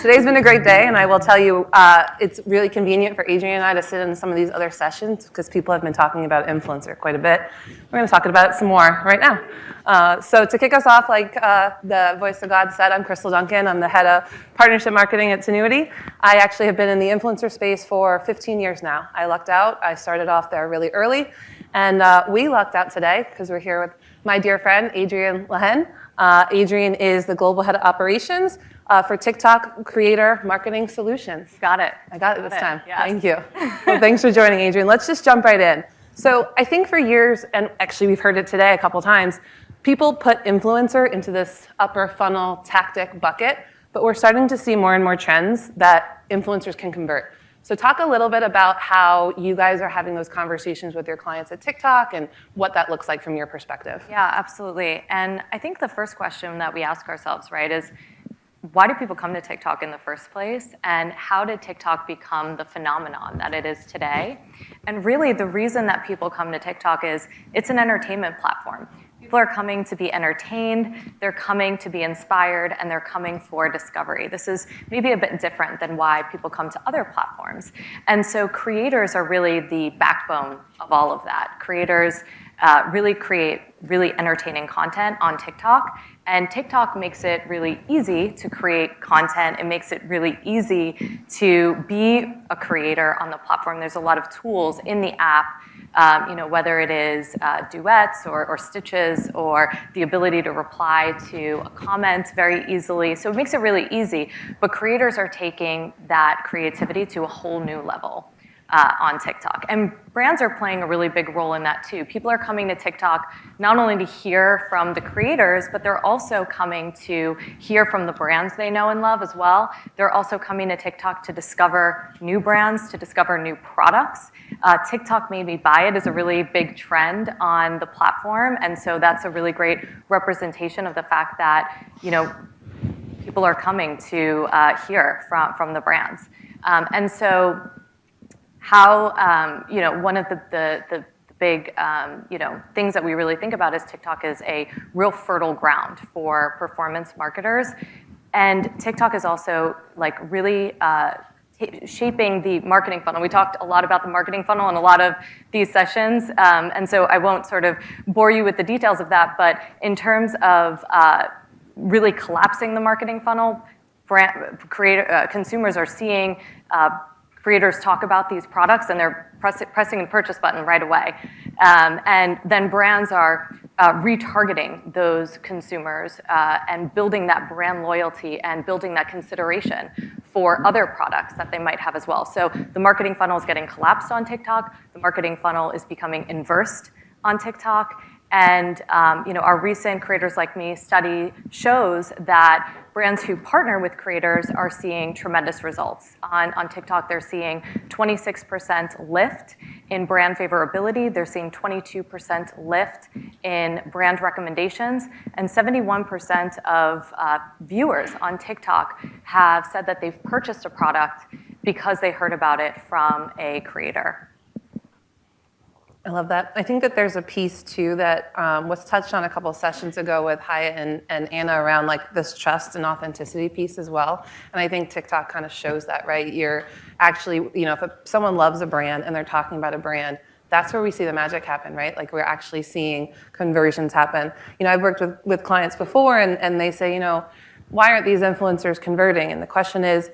Today's been a great day, and I will tell you, it's really convenient for Adrian and I to sit in some of these other sessions because people have been talking about influencer quite a bit. We're going to talk about it some more right now. So to kick us off, like the voice of God said, I'm Crystal Duncan. I'm the head of partnership marketing at Tinuiti. I actually have been in the influencer space for 15 years now. I lucked out. I started off there really early, and we lucked out today because we're here with my dear friend, Adrian Lehen. Adrian is the global head of operations for TikTok Creator Marketing Solutions. Got it. I got it this time. Yes. Thank you. Well, thanks for joining, Adrian. Let's just jump right in. So I think for years, and actually we've heard it today a couple times, people put influencer into this upper funnel tactic bucket, but we're starting to see more and more trends that influencers can convert. So talk a little bit about how you guys are having those conversations with your clients at TikTok and what that looks like from your perspective. Yeah, absolutely. And I think the first question that we ask ourselves, right, is why do people come to TikTok in the first place? And how did TikTok become the phenomenon that it is today? And really the reason that people come to TikTok is it's an entertainment platform. People are coming to be entertained, they're coming to be inspired, and they're coming for discovery. This is maybe a bit different than why people come to other platforms. And so creators are really the backbone of all of that. Creators really create really entertaining content on TikTok, and TikTok makes it really easy to create content. It makes it really easy to be a creator on the platform. There's a lot of tools in the app, whether it is duets or stitches or the ability to reply to a comment very easily. So it makes it really easy, but creators are taking that creativity to a whole new level on TikTok. And brands are playing a really big role in that too. People are coming to TikTok not only to hear from the creators, but they're also coming to hear from the brands they know and love as well. They're also coming to TikTok to discover new brands, to discover new products. TikTok Made Me Buy It is a really big trend on the platform, and so that's a really great representation of the fact that, people are coming to hear from the brands. And so how, one of the big, things that we really think about is TikTok is a real fertile ground for performance marketers. And TikTok is also like really shaping the marketing funnel. We talked a lot about the marketing funnel in a lot of these sessions. And so I won't sort of bore you with the details of that, but in terms of really collapsing the marketing funnel, consumers are seeing creators talk about these products and they're pressing the purchase button right away. And then brands are retargeting those consumers and building that brand loyalty and building that consideration for other products that they might have as well. So the marketing funnel is getting collapsed on TikTok. The marketing funnel is becoming inversed on TikTok. And our recent Creators Like Me study shows that brands who partner with creators are seeing tremendous results. On TikTok, they're seeing 26% lift in brand favorability. They're seeing 22% lift in brand recommendations. And 71% of viewers on TikTok have said that they've purchased a product because they heard about it from a creator. I love that. I think that there's a piece too that was touched on a couple of sessions ago with Hyatt and Anna around like this trust and authenticity piece as well. And I think TikTok kind of shows that, right? You're actually, if someone loves a brand and they're talking about a brand, that's where we see the magic happen, right? Like we're actually seeing conversions happen. I've worked with clients before and they say, why aren't these influencers converting? And the question is,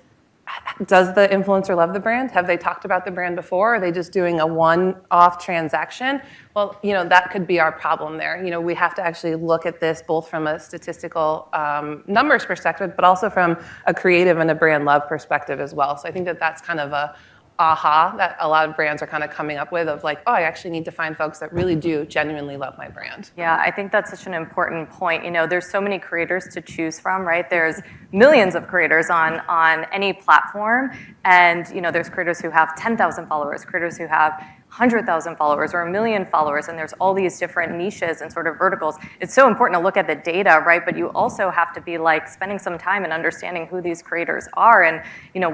does the influencer love the brand? Have they talked about the brand before? Are they just doing a one-off transaction? Well, that could be our problem there. We have to actually look at this both from a statistical numbers perspective, but also from a creative and a brand love perspective as well. So I think that that's kind of a aha that a lot of brands are kind of coming up with of like, I actually need to find folks that really do genuinely love my brand. Yeah, I think that's such an important point. There's so many creators to choose from, right? There's millions of creators on any platform. And, there's creators who have 10,000 followers, creators who have 100,000 followers or 1 million followers, and there's all these different niches and sort of verticals. It's so important to look at the data, right? But you also have to be like spending some time and understanding who these creators are and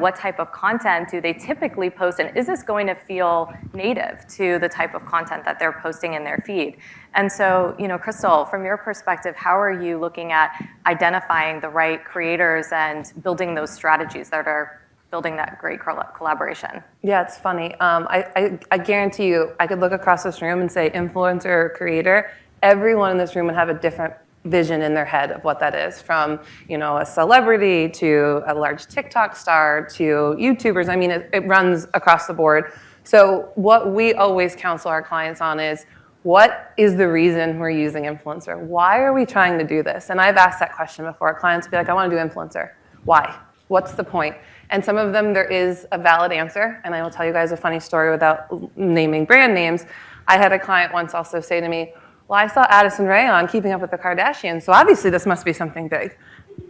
what type of content do they typically post, and is this going to feel native to the type of content that they're posting in their feed? And so, Crystal, from your perspective, how are you looking at identifying the right creators and building those strategies that are building that great collaboration? Yeah, it's funny. I guarantee you, I could look across this room and say influencer or creator. Everyone in this room would have a different vision in their head of what that is, from a celebrity to a large TikTok star to YouTubers. I mean, it runs across the board. So what we always counsel our clients on is, what is the reason we're using influencer? Why are we trying to do this? And I've asked that question before. Clients will be like, I want to do influencer. Why? What's the point? And some of them, there is a valid answer. And I will tell you guys a funny story without naming brand names. I had a client once also say to me, well, I saw Addison Rae on Keeping Up with the Kardashians, so obviously this must be something big.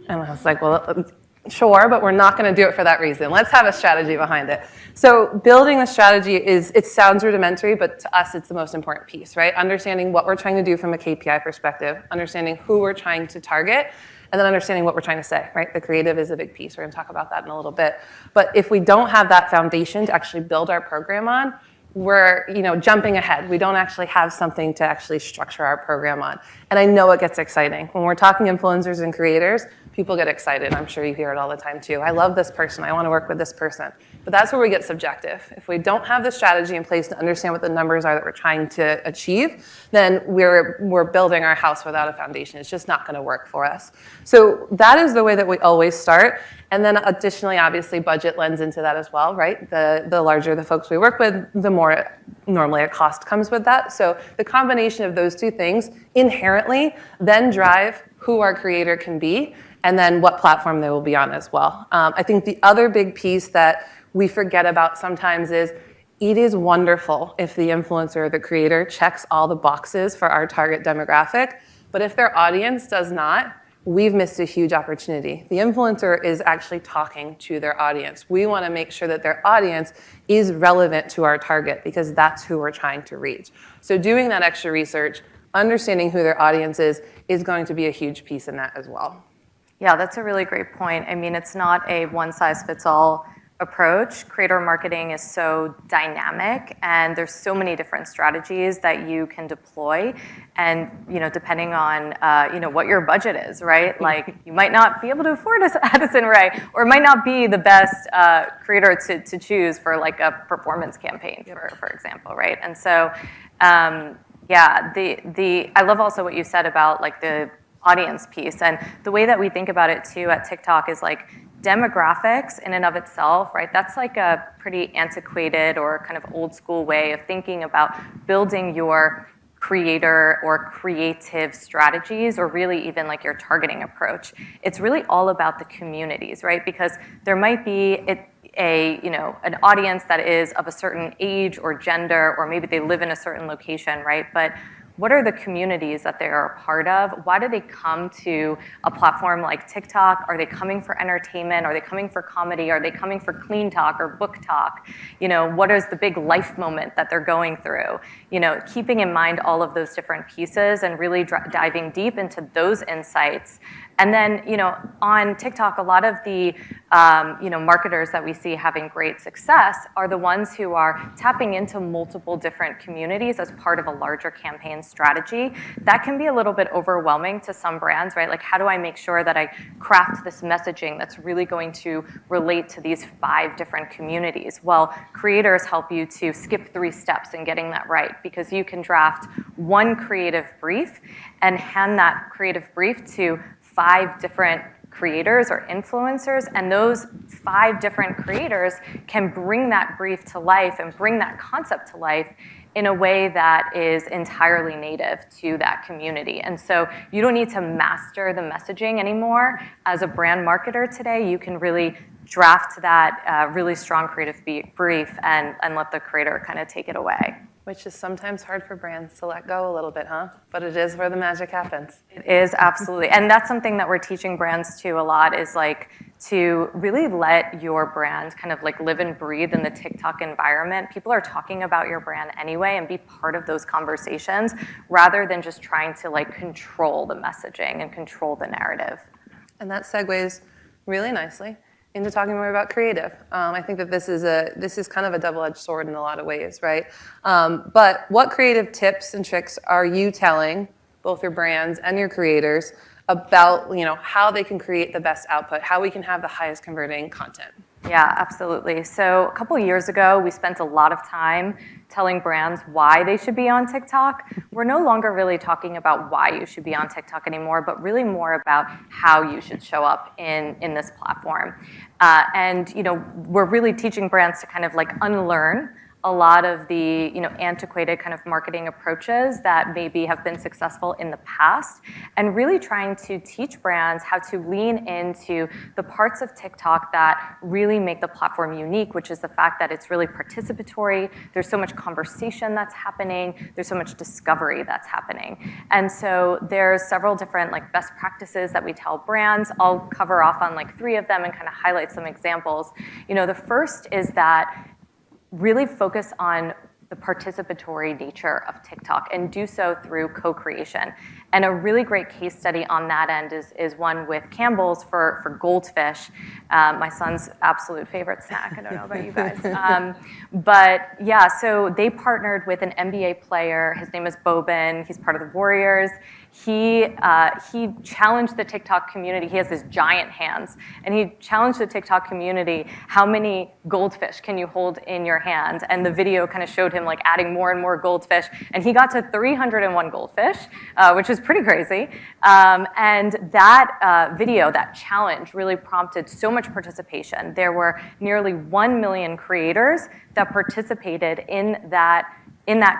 And I was like, well, sure, but we're not going to do it for that reason. Let's have a strategy behind it. So building a strategy it sounds rudimentary, but to us, it's the most important piece, right? Understanding what we're trying to do from a KPI perspective, understanding who we're trying to target, and then understanding what we're trying to say, right? The creative is a big piece. We're going to talk about that in a little bit. But if we don't have that foundation to actually build our program on, we're jumping ahead. We don't actually have something to actually structure our program on. And I know it gets exciting. When we're talking influencers and creators, people get excited. I'm sure you hear it all the time too. I love this person. I want to work with this person. But that's where we get subjective. If we don't have the strategy in place to understand what the numbers are that we're trying to achieve, then we're building our house without a foundation. It's just not going to work for us. So that is the way that we always start. And then additionally, obviously, budget lends into that as well, right? The larger the folks we work with, the more normally a cost comes with that. So the combination of those two things inherently then drive who our creator can be and then what platform they will be on as well. I think the other big piece that we forget about sometimes is it is wonderful if the influencer or the creator checks all the boxes for our target demographic, but if their audience does not, we've missed a huge opportunity. The influencer is actually talking to their audience. We want to make sure that their audience is relevant to our target because that's who we're trying to reach. So doing that extra research, understanding who their audience is going to be a huge piece in that as well. Yeah, that's a really great point. I mean, it's not a one-size-fits-all approach. Creator marketing is so dynamic, and there's so many different strategies that you can deploy. And depending on what your budget is, right? Like you might not be able to afford Addison Rae, or it might not be the best creator to choose for like a performance campaign, for example, right? And so, yeah, I love also what you said about like the audience piece, and the way that we think about it too at TikTok is like demographics in and of itself, right? That's like a pretty antiquated or kind of old school way of thinking about building your creator or creative strategies, or really even like your targeting approach. It's really all about the communities, right? Because there might be an audience that is of a certain age or gender, or maybe they live in a certain location, right? But what are the communities that they are a part of? Why do they come to a platform like TikTok? Are they coming for entertainment? Are they coming for comedy? Are they coming for clean talk or book talk? What is the big life moment that they're going through? Keeping in mind all of those different pieces and really diving deep into those insights. And then, on TikTok, a lot of the, marketers that we see having great success are the ones who are tapping into multiple different communities as part of a larger campaign strategy. That can be a little bit overwhelming to some brands, right? Like, how do I make sure that I craft this messaging that's really going to relate to these 5 different communities? Well, creators help you to skip 3 steps in getting that right, because you can draft one creative brief and hand that creative brief to 5 different creators or influencers, and those 5 different creators can bring that brief to life and bring that concept to life in a way that is entirely native to that community. And so you don't need to master the messaging anymore. As a brand marketer today, you can really draft that really strong creative brief and let the creator kind of take it away. Which is sometimes hard for brands to let go a little bit, huh? But it is where the magic happens. It is, absolutely. And that's something that we're teaching brands too a lot, is like to really let your brand kind of like live and breathe in the TikTok environment. People are talking about your brand anyway, and be part of those conversations rather than just trying to like control the messaging and control the narrative. And that segues really nicely into talking more about creative. I think that this is kind of a double-edged sword in a lot of ways, right? But what creative tips and tricks are you telling both your brands and your creators about, how they can create the best output, how we can have the highest converting content? Yeah, absolutely. So a couple of years ago, we spent a lot of time telling brands why they should be on TikTok. We're no longer really talking about why you should be on TikTok anymore, but really more about how you should show up in this platform. And we're really teaching brands to kind of like unlearn a lot of the antiquated kind of marketing approaches that maybe have been successful in the past, and really trying to teach brands how to lean into the parts of TikTok that really make the platform unique, which is the fact that it's really participatory. There's so much conversation that's happening. There's so much discovery that's happening. And so there's several different like best practices that we tell brands. I'll cover off on like 3 of them and kind of highlight some examples. The first is that really focus on the participatory nature of TikTok and do so through co-creation. And a really great case study on that end is one with Campbell's for goldfish, my son's absolute favorite snack. I don't know about you guys. But yeah, so they partnered with an NBA player. His name is Boban. He's part of the Warriors. He challenged the TikTok community. He has these giant hands, and he challenged the TikTok community, how many goldfish can you hold in your hand? And the video kind of showed him like adding more and more goldfish, and he got to 301 goldfish, which is pretty crazy. And that video, that challenge, really prompted so much participation. There were nearly 1 million creators that participated in that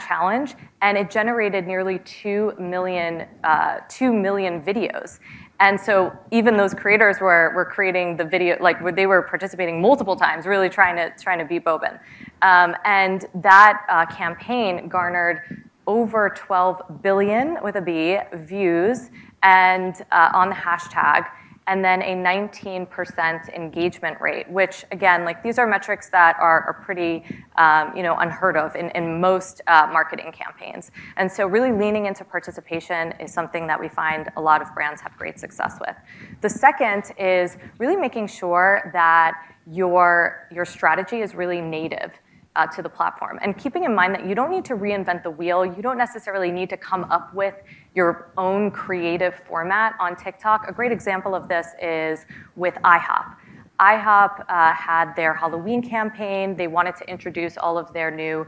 challenge, and it generated nearly 2 million videos. And so even those creators were creating the video, like they were participating multiple times, really trying to beat Boban. And that campaign garnered over 12 billion with a B views and on the hashtag, and then a 19% engagement rate, which again, like these are metrics that are pretty unheard of in most marketing campaigns. And so really leaning into participation is something that we find a lot of brands have great success with. The second is really making sure that your strategy is really native to the platform. And keeping in mind that you don't need to reinvent the wheel. You don't necessarily need to come up with your own creative format on TikTok. A great example of this is with IHOP. IHOP had their Halloween campaign. They wanted to introduce all of their new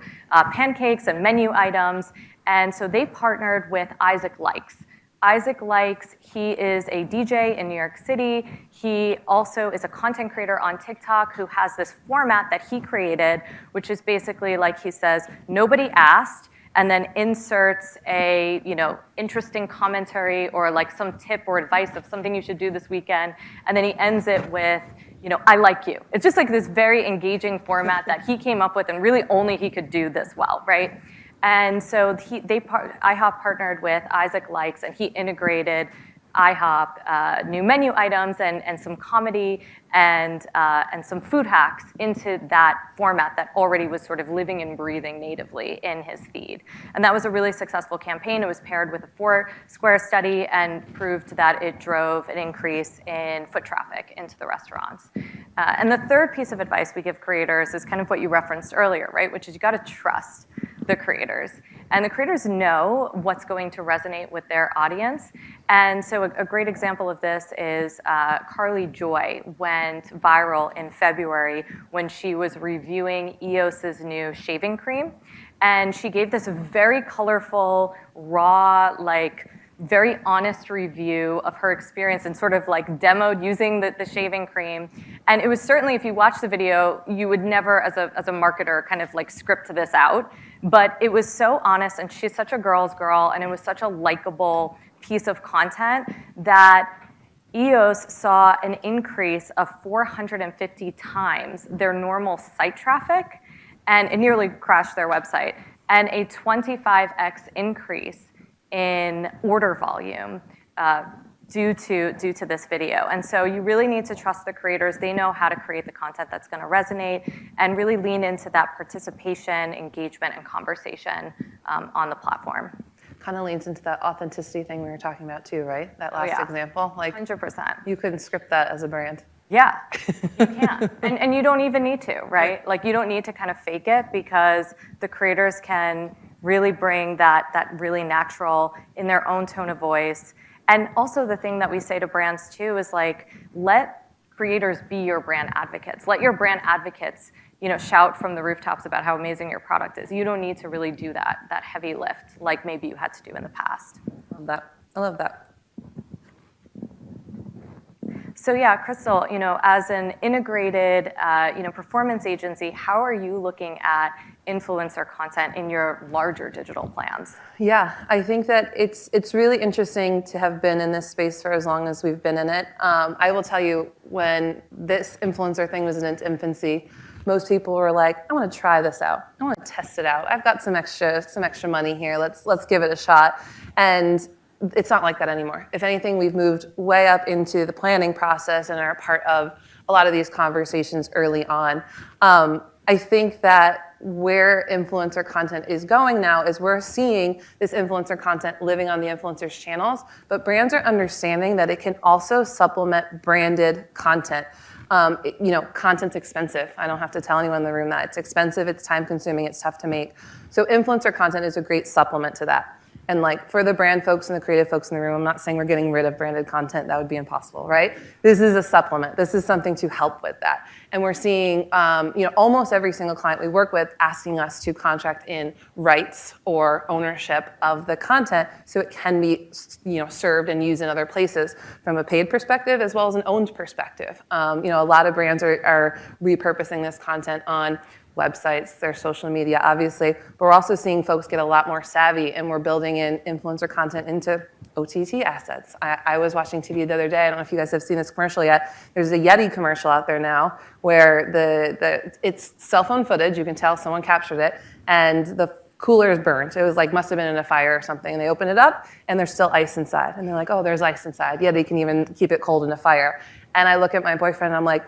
pancakes and menu items. And so they partnered with Isaac Likes. Isaac Likes, he is a DJ in New York City. He also is a content creator on TikTok who has this format that he created, which is basically like he says, nobody asked, and then inserts a interesting commentary or like some tip or advice of something you should do this weekend, and then he ends it with, I like you. It's just like this very engaging format that he came up with, and really only he could do this well, right? And so IHOP partnered with Isaac Likes, and he integrated IHOP new menu items and some comedy and some food hacks into that format that already was sort of living and breathing natively in his feed. And that was a really successful campaign. It was paired with a Foursquare study and proved that it drove an increase in foot traffic into the restaurants. And the third piece of advice we give creators is kind of what you referenced earlier, right? Which is you gotta trust the creators. And the creators know what's going to resonate with their audience. And so a great example of this is Carly Joy went viral in February when she was reviewing EOS's new shaving cream. And she gave this very colorful, raw, like very honest review of her experience and sort of like demoed using the shaving cream. And it was certainly, if you watch the video, you would never, as a marketer, kind of like script this out. But it was so honest, and she's such a girl's girl, and it was such a likable piece of content that EOS saw an increase of 450 times their normal site traffic, and it nearly crashed their website, and a 25x increase in order volume due to this video. And so you really need to trust the creators. They know how to create the content that's going to resonate, and really lean into that participation, engagement, and conversation on the platform. Kind of leans into that authenticity thing we were talking about too, right? That last example. Like 100%. you couldn't script that as a brand. Yeah, you can. And you don't even need to, right? Like you don't need to kind of fake it, because the creators can really bring that really natural in their own tone of voice. And also the thing that we say to brands too is like, let creators be your brand advocates. Let your brand advocates, shout from the rooftops about how amazing your product is. You don't need to really do that heavy lift like maybe you had to do in the past. Love that. I love that. So yeah, Crystal, as an integrated, performance agency, how are you looking at influencer content in your larger digital plans? Yeah, I think that it's really interesting to have been in this space for as long as we've been in it. I will tell you, when this influencer thing was in its infancy, most people were like, I want to try this out. I want to test it out. I've got some extra money here. Let's give it a shot. And it's not like that anymore. If anything, we've moved way up into the planning process and are part of a lot of these conversations early on. I think that where influencer content is going now is we're seeing this influencer content living on the influencers' channels, but brands are understanding that it can also supplement branded content. Content's expensive. I don't have to tell anyone in the room that. It's expensive, it's time consuming, it's tough to make. So influencer content is a great supplement to that. And like for the brand folks and the creative folks in the room, I'm not saying we're getting rid of branded content. That would be impossible, right? This is a supplement. This is something to help with that. And we're seeing, almost every single client we work with asking us to contract in rights or ownership of the content so it can be, served and used in other places from a paid perspective as well as an owned perspective. A lot of brands are repurposing this content on websites, their social media, obviously, but we're also seeing folks get a lot more savvy, and we're building in influencer content into OTT assets. I was watching TV the other day. I don't know if you guys have seen this commercial yet. There's a Yeti commercial out there now where it's cell phone footage. You can tell someone captured it, and the cooler is burnt. It was like, must have been in a fire or something. And they open it up, and there's still ice inside. And they're like, oh, there's ice inside. Yeti can even keep it cold in a fire. And I look at my boyfriend, and I'm like,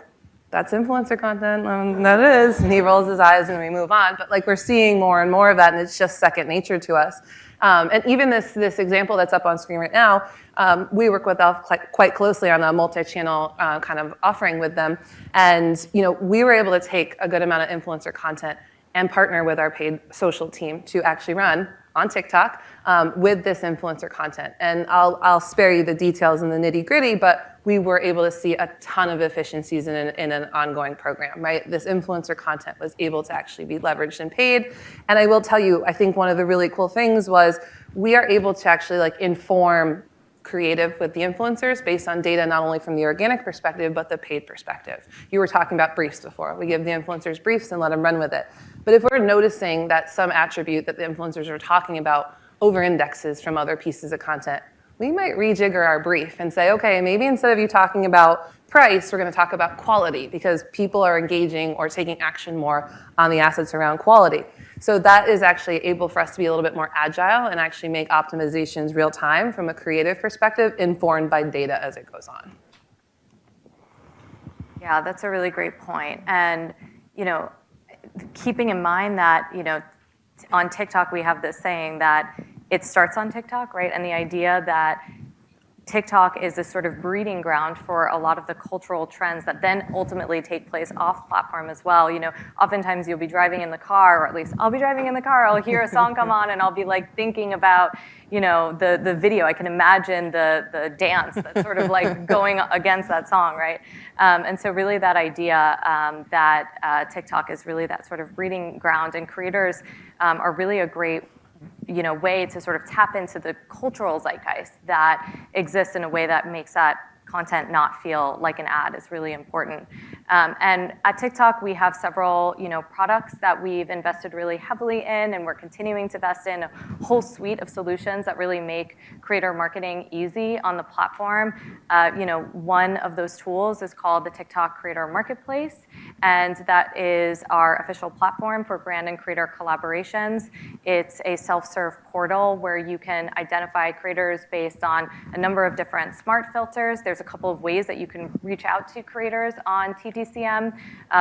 that's influencer content, that is. And he rolls his eyes and we move on. But like we're seeing more and more of that, and it's just second nature to us. And even this example that's up on screen right now, we work with Elf quite closely on a multi-channel kind of offering with them. And we were able to take a good amount of influencer content and partner with our paid social team to actually run on TikTok with this influencer content. And I'll spare you the details and the nitty gritty, but we were able to see a ton of efficiencies in an ongoing program, right? This influencer content was able to actually be leveraged and paid. And I will tell you, I think one of the really cool things was we are able to actually inform creative with the influencers based on data, not only from the organic perspective, but the paid perspective. You were talking about briefs before. We give the influencers briefs and let them run with it. But if we're noticing that some attribute that the influencers are talking about over-indexes from other pieces of content, we might rejigger our brief and say, okay, maybe instead of you talking about price, we're going to talk about quality, because people are engaging or taking action more on the assets around quality. So that is actually able for us to be a little bit more agile and actually make optimizations real time from a creative perspective, informed by data as it goes on. Yeah, that's a really great point. And, keeping in mind that, on TikTok, we have this saying that it starts on TikTok, right? And the idea that TikTok is this sort of breeding ground for a lot of the cultural trends that then ultimately take place off platform as well. Oftentimes you'll be driving in the car, or at least I'll be driving in the car, I'll hear a song come on, and I'll be thinking about, the video. I can imagine the dance that's sort of going against that song, right? And so really that idea that TikTok is really that sort of breeding ground, and creators are really a great way to sort of tap into the cultural zeitgeist that exists in a way that makes that content not feel like an ad is really important. And at TikTok, we have several products that we've invested really heavily in, and we're continuing to invest in a whole suite of solutions that really make creator marketing easy on the platform. One of those tools is called the TikTok Creator Marketplace, and that is our official platform for brand and creator collaborations. It's a self-serve portal where you can identify creators based on a number of different smart filters. There's a couple of ways that you can reach out to creators on TTCM.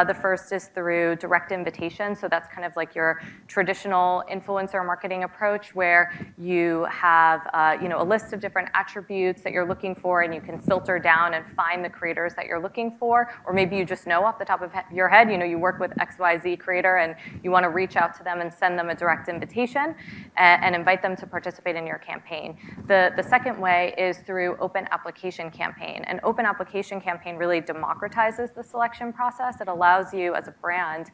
The first is through direct invitation, so that's kind of like your traditional influencer marketing approach where you have a list of different attributes that you're looking for, and you can filter down and find the creators that you're looking for, or maybe you just know off the top of your head, you work with XYZ creator and you want to reach out to them and send them a direct invitation and invite them to participate in your campaign. The second way is through open application campaign. An open application campaign really democratizes the selection process. It allows you as a brand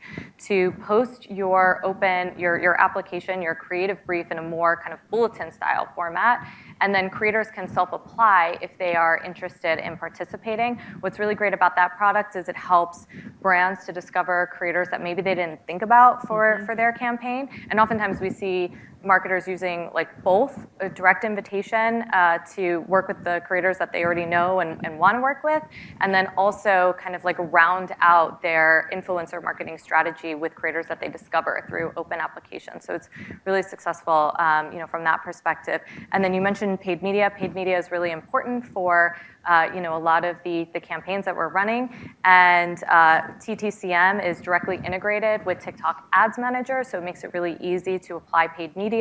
to post your application, your creative brief in a more kind of bulletin style format, and then creators can self-apply if they are interested in participating. What's really great about that product is it helps brands to discover creators that maybe they didn't think about for their campaign. And oftentimes we see marketers using both a direct invitation to work with the creators that they already know and want to work with, and then also kind of round out their influencer marketing strategy with creators that they discover through open applications. So it's really successful from that perspective. And then you mentioned paid media. Paid media is really important for a lot of the campaigns that we're running, and TTCM is directly integrated with TikTok Ads Manager, so it makes it really easy to apply paid media.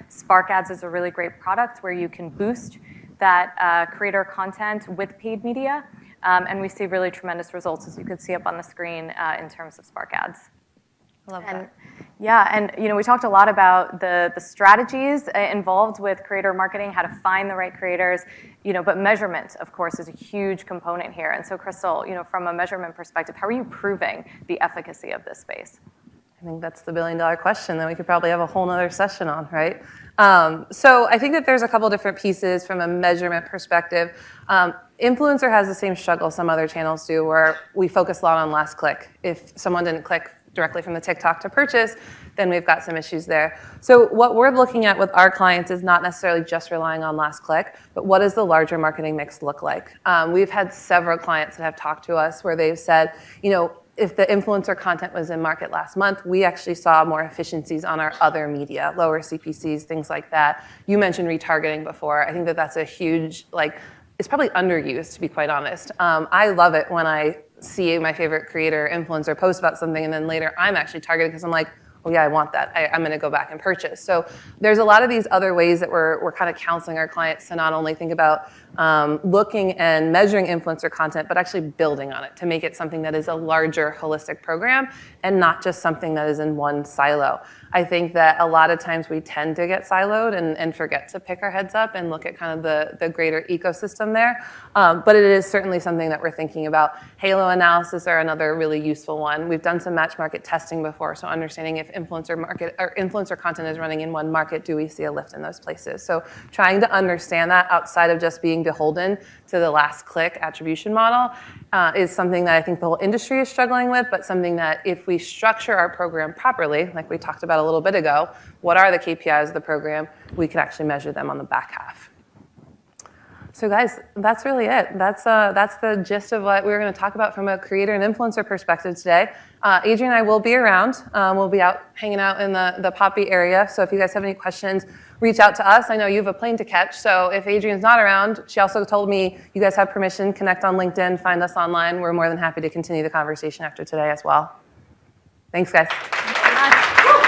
Spark Ads is a really great product where you can boost that creator content with paid media, and we see really tremendous results, as you can see up on the screen, in terms of Spark Ads. I love that. Yeah, and we talked a lot about the strategies involved with creator marketing, how to find the right creators, but measurement, of course, is a huge component here. And so, Crystal, from a measurement perspective, how are you proving the efficacy of this space? I think that's the billion-dollar question that we could probably have a whole nother session on, right? So I think that there's a couple different pieces from a measurement perspective. Influencer has the same struggle some other channels do, where we focus a lot on last click. If someone didn't click directly from the TikTok to purchase, then we've got some issues there. So what we're looking at with our clients is not necessarily just relying on last click, but what does the larger marketing mix look like? We've had several clients that have talked to us where they've said, if the influencer content was in market last month, we actually saw more efficiencies on our other media, lower CPCs, things like that. You mentioned retargeting before. I think that that's a huge, it's probably underused, to be quite honest. I love it when I see my favorite creator, influencer post about something, and then later I'm actually targeted because I'm like, oh yeah, I want that. I'm going to go back and purchase. So there's a lot of these other ways that we're kind of counseling our clients to not only think about looking and measuring influencer content, but actually building on it to make it something that is a larger holistic program and not just something that is in one silo. I think that a lot of times we tend to get siloed and forget to pick our heads up and look at kind of the greater ecosystem there. But it is certainly something that we're thinking about. Halo analysis are another really useful one. We've done some match market testing before, so understanding if influencer content is running in one market, do we see a lift in those places? So trying to understand that outside of just being beholden to the last click attribution model is something that I think the whole industry is struggling with, but something that if we structure our program properly, like we talked about a little bit ago, what are the KPIs of the program, we can actually measure them on the back half. So guys, that's really it. That's the gist of what we were going to talk about from a creator and influencer perspective today. Adrian and I will be around. We'll be out hanging out in the Poppy area. So if you guys have any questions, reach out to us. I know you have a plane to catch. So if Adrian's not around, she also told me you guys have permission. Connect on LinkedIn, find us online. We're more than happy to continue the conversation after today as well. Thanks, guys. Thanks so much.